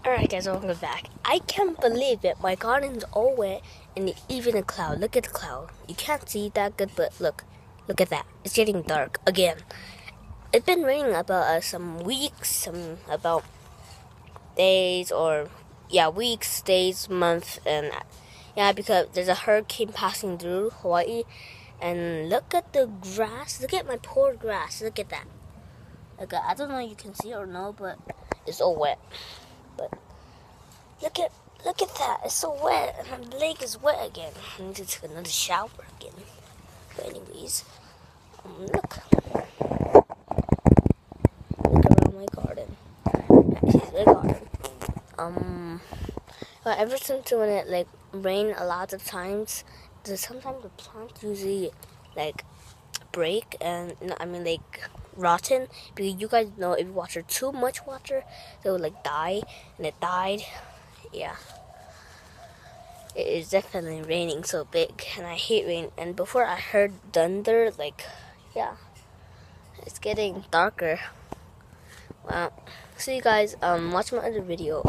Alright guys, welcome back. I can't believe it. My garden's all wet and even a cloud. Look at the cloud. You can't see that good, but look at that. It's getting dark again. It's been raining about some weeks, about days, or weeks, days, months, and because there's a hurricane passing through Hawaii. And look at the grass. Look at my poor grass. Look at that. I don't know if you can see it or no, but it's all wet. But look at that. It's so wet. My leg is wet again. I need to take another shower again. But anyways, look around my garden. Actually, the garden. Ever since when it rain a lot of times, sometimes the plants usually break and rotten, because you guys know if you water too much water, they will die, and it died. Yeah, it is definitely raining so big, and I hate rain. And before I heard thunder, it's getting darker. Well, see you guys. Watch my other video.